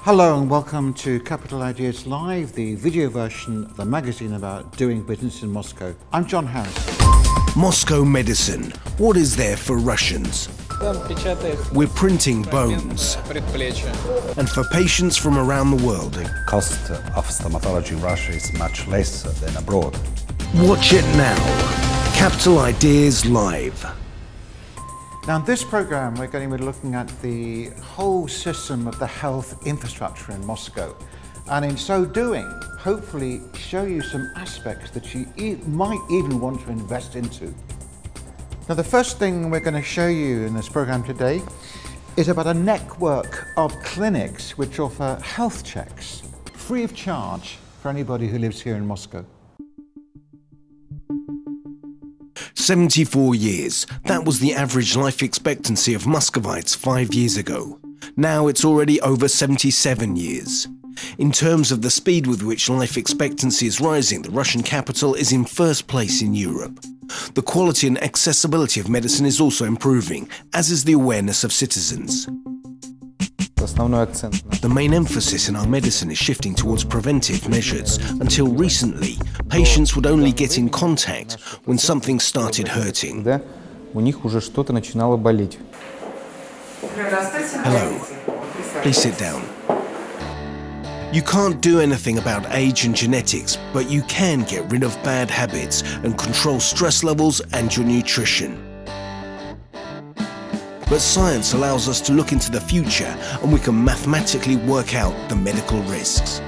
Hello and welcome to Capital Ideas Live, the video version of the magazine about doing business in Moscow. I'm John Harris. Moscow medicine. What is there for Russians? We're printing bones. And for patients from around the world. The cost of stomatology in Russia is much less than abroad. Watch it now. Capital Ideas Live. Now in this program we're going to be looking at the whole system of the health infrastructure in Moscow, and in so doing hopefully show you some aspects that you might even want to invest into. Now the first thing we're going to show you in this program today is about a network of clinics which offer health checks free of charge for anybody who lives here in Moscow. 74 years. That was the average life expectancy of Muscovites 5 years ago. Now it's already over 77 years. In terms of the speed with which life expectancy is rising, the Russian capital is in first place in Europe. The quality and accessibility of medicine is also improving, as is the awareness of citizens. The main emphasis in our medicine is shifting towards preventive measures. Until recently, patients would only get in contact when something started hurting. Hello. Please sit down. You can't do anything about age and genetics, but you can get rid of bad habits and control stress levels and your nutrition. But science allows us to look into the future, and we can mathematically work out the medical risks.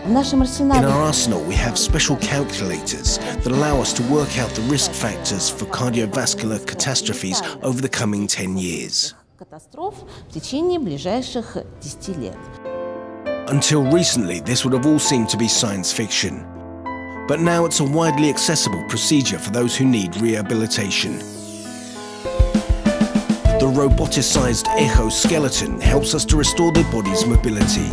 In our arsenal, we have special calculators that allow us to work out the risk factors for cardiovascular catastrophes over the coming 10 years. Until recently, this would have all seemed to be science fiction. But now it's a widely accessible procedure for those who need rehabilitation. The roboticized exoskeleton helps us to restore the body's mobility.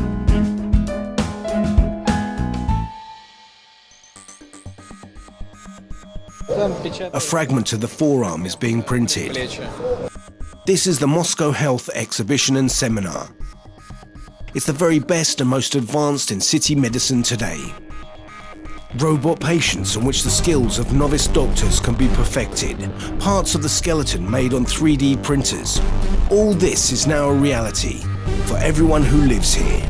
A fragment of the forearm is being printed. This is the Moscow Health Exhibition and Seminar. It's the very best and most advanced in city medicine today. Robot patients on which the skills of novice doctors can be perfected. Parts of the skeleton made on 3D printers. All this is now a reality for everyone who lives here.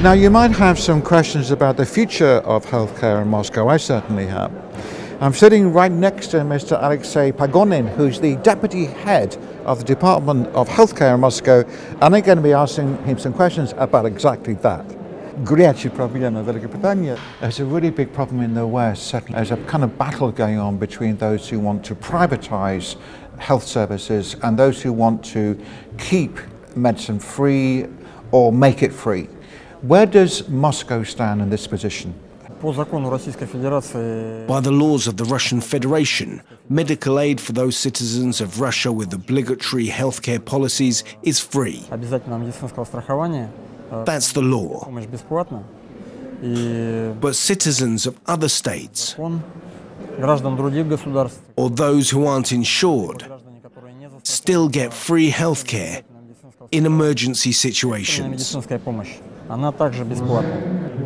Now you might have some questions about the future of healthcare in Moscow. I certainly have. I'm sitting right next to Mr. Alexey POGONIN, who's the deputy head of the Department of Healthcare in Moscow, and I'm going to be asking him some questions about exactly that. There's a really big problem in the West. There's a kind of battle going on between those who want to privatize health services and those who want to keep medicine free or make it free. Where does Moscow stand in this position? By the laws of the Russian Federation, medical aid for those citizens of Russia with obligatory healthcare policies is free. That's the law. But citizens of other states, or those who aren't insured, still get free healthcare in emergency situations.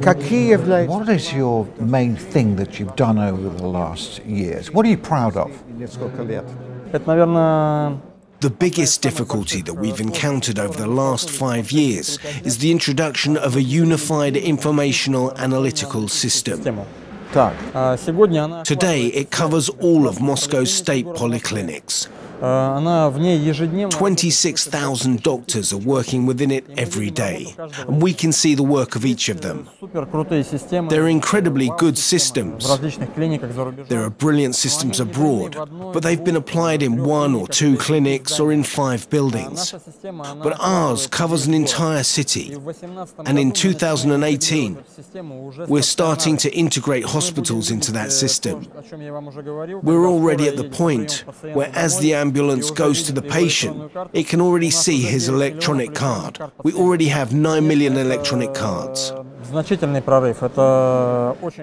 What is your main thing that you've done over the last years? What are you proud of? The biggest difficulty that we've encountered over the last 5 years is the introduction of a unified informational analytical system. Today, it covers all of Moscow's state polyclinics. 26,000 doctors are working within it every day, and we can see the work of each of them. They're incredibly good systems. There are brilliant systems abroad, but they've been applied in 1 or 2 clinics or in 5 buildings. But ours covers an entire city, and in 2018, we're starting to integrate hospitals into that system. We're already at the point where, as the ambulance goes to the patient, it can already see his electronic card. We already have 9 million electronic cards.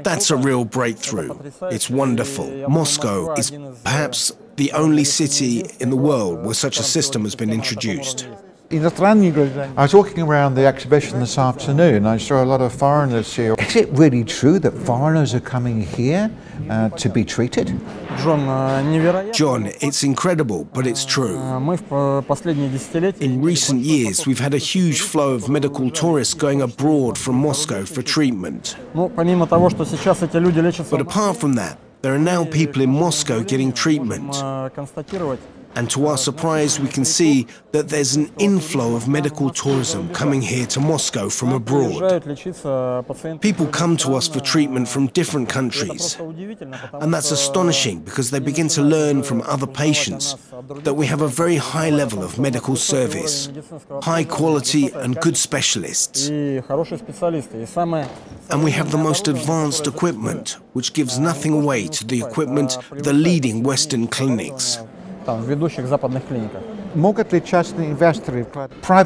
That's a real breakthrough. It's wonderful. Moscow is perhaps the only city in the world where such a system has been introduced. I was walking around the exhibition this afternoon. I saw a lot of foreigners here. Is it really true that foreigners are coming here to be treated? John, it's incredible, but it's true. In recent years, we've had a huge flow of medical tourists going abroad from Moscow for treatment. But apart from that, there are now people in Moscow getting treatment. And to our surprise, we can see that there's an inflow of medical tourism coming here to Moscow from abroad. People come to us for treatment from different countries. And that's astonishing because they begin to learn from other patients that we have a very high level of medical service, high quality and good specialists. And we have the most advanced equipment, which gives nothing away to the equipment of the leading Western clinics. Private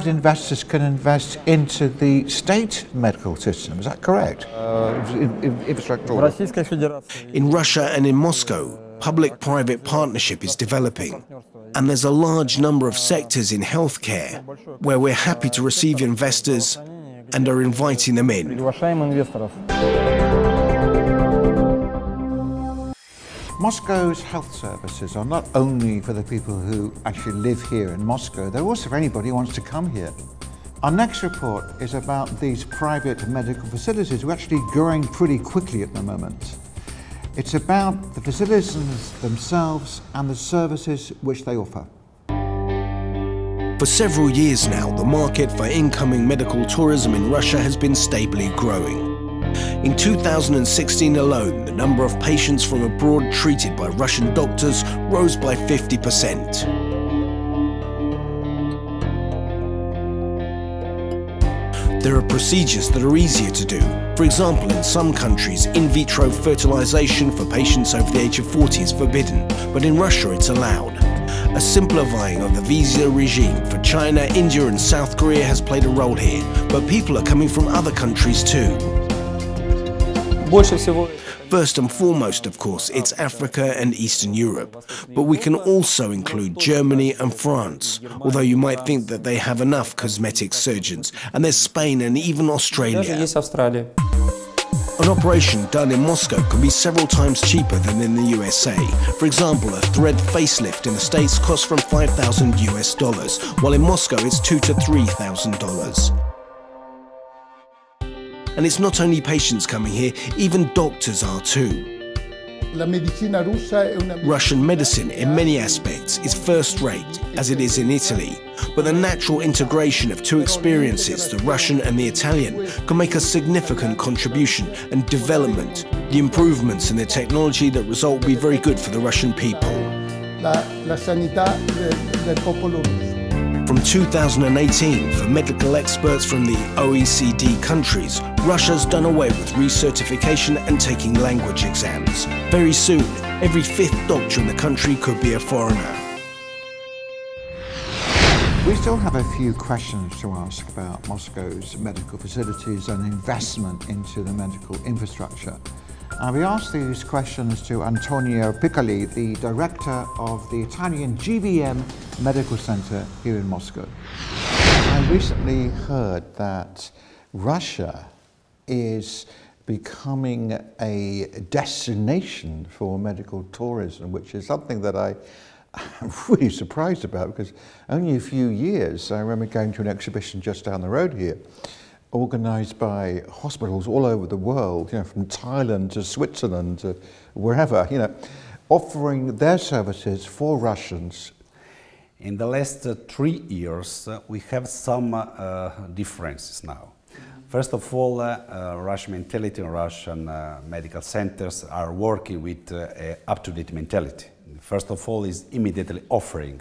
investors can invest into the state medical system, is that correct? In Russia and in Moscow, public-private partnership is developing. And there's a large number of sectors in healthcare where we're happy to receive investors and are inviting them in. Moscow's health services are not only for the people who actually live here in Moscow, they're also for anybody who wants to come here. Our next report is about these private medical facilities, which are actually growing pretty quickly at the moment. It's about the facilities themselves and the services which they offer. For several years now, the market for incoming medical tourism in Russia has been stably growing. In 2016 alone, the number of patients from abroad treated by Russian doctors rose by 50%. There are procedures that are easier to do. For example, in some countries, in vitro fertilization for patients over the age of 40 is forbidden, but in Russia it's allowed. A simplifying of the visa regime for China, India and South Korea has played a role here, but people are coming from other countries too. First and foremost, of course, it's Africa and Eastern Europe, but we can also include Germany and France, although you might think that they have enough cosmetic surgeons, and there's Spain and even Australia. An operation done in Moscow can be several times cheaper than in the USA. For example, a thread facelift in the States costs from $5,000 US, while in Moscow it's $2,000 to $3,000. And it's not only patients coming here, even doctors are too. Russian medicine, in many aspects, is first-rate, as it is in Italy. But the natural integration of two experiences, the Russian and the Italian, can make a significant contribution and development. The improvements in the technology that result will be very good for the Russian people. From 2018, for medical experts from the OECD countries, Russia's done away with recertification and taking language exams. Very soon, every fifth doctor in the country could be a foreigner. We still have a few questions to ask about Moscow's medical facilities and investment into the medical infrastructure. We asked these questions to Antonio Piccoli, the director of the Italian GVM Medical Center here in Moscow. I recently heard that Russia is becoming a destination for medical tourism, which is something that I'm really surprised about, because only a few years, I remember going to an exhibition just down the road here, organised by hospitals all over the world, from Thailand to Switzerland to wherever, offering their services for Russians. In the last 3 years, we have some differences now. First of all, Russian mentality and Russian medical centers are working with up-to-date mentality. First of all, is immediately offering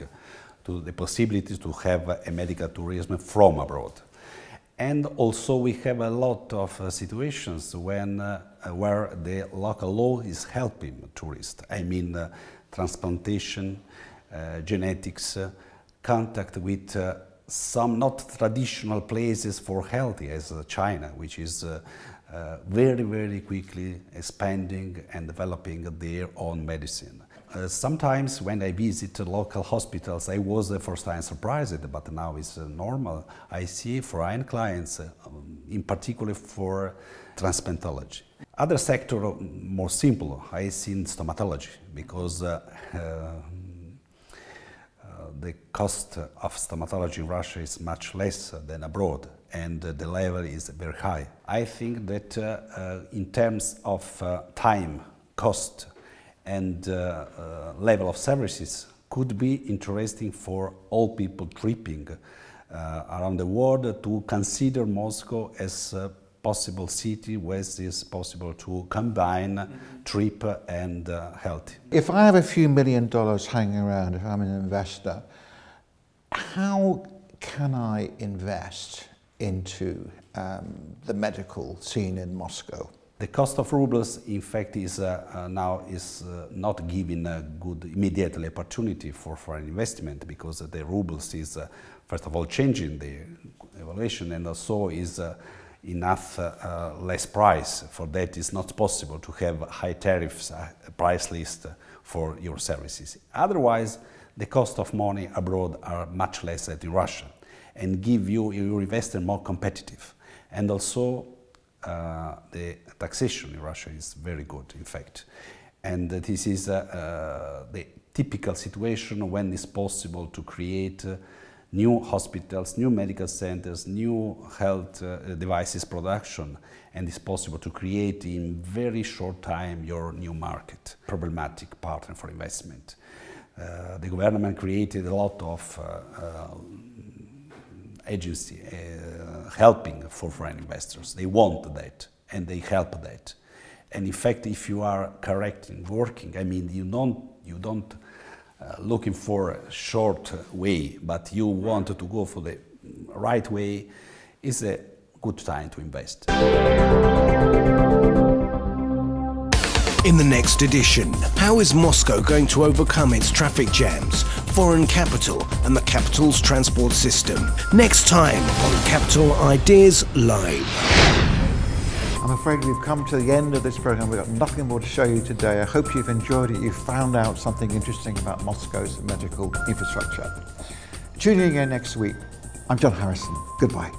to the possibility to have a medical tourism from abroad. And also we have a lot of situations when, where the local law is helping tourists. I mean transplantation, genetics, contact with some not traditional places for healthy as China, which is very, very quickly expanding and developing their own medicine. Sometimes when I visit local hospitals, I was the first time surprised, but now it's normal. I see foreign clients, in particular for transplantology. Other sector, more simple, I see in stomatology, because the cost of stomatology in Russia is much less than abroad, and the level is very high. I think that in terms of time, cost, and level of services could be interesting for all people tripping around the world to consider Moscow as a possible city where it is possible to combine trip and health. If I have a few $1 million hanging around, if I'm an investor, how can I invest into the medical scene in Moscow? The cost of rubles, in fact, is now not giving a good immediate opportunity for foreign investment, because the rubles is first of all changing the evaluation, and also is enough less price. For that, it's not possible to have high tariffs, price list for your services. Otherwise, the cost of money abroad are much less than in Russia, and give your investor more competitive. And also, the taxation in Russia is very good, in fact. And this is the typical situation when it's possible to create new hospitals, new medical centers, new health devices production, and it's possible to create in very short time your new market. Problematic partner for investment. The government created a lot of agency helping for foreign investors. They want that, and they help that. And in fact, if you are correct in working, I mean, you don't looking for a short way, but you want to go for the right way, is a good time to invest. In the next edition, how is Moscow going to overcome its traffic jams, foreign capital, and the capital's transport system? Next time on Capital Ideas Live. I'm afraid we've come to the end of this program. We've got nothing more to show you today. I hope you've enjoyed it. You found out something interesting about Moscow's medical infrastructure. Tune in again next week. I'm John Harrison. Goodbye.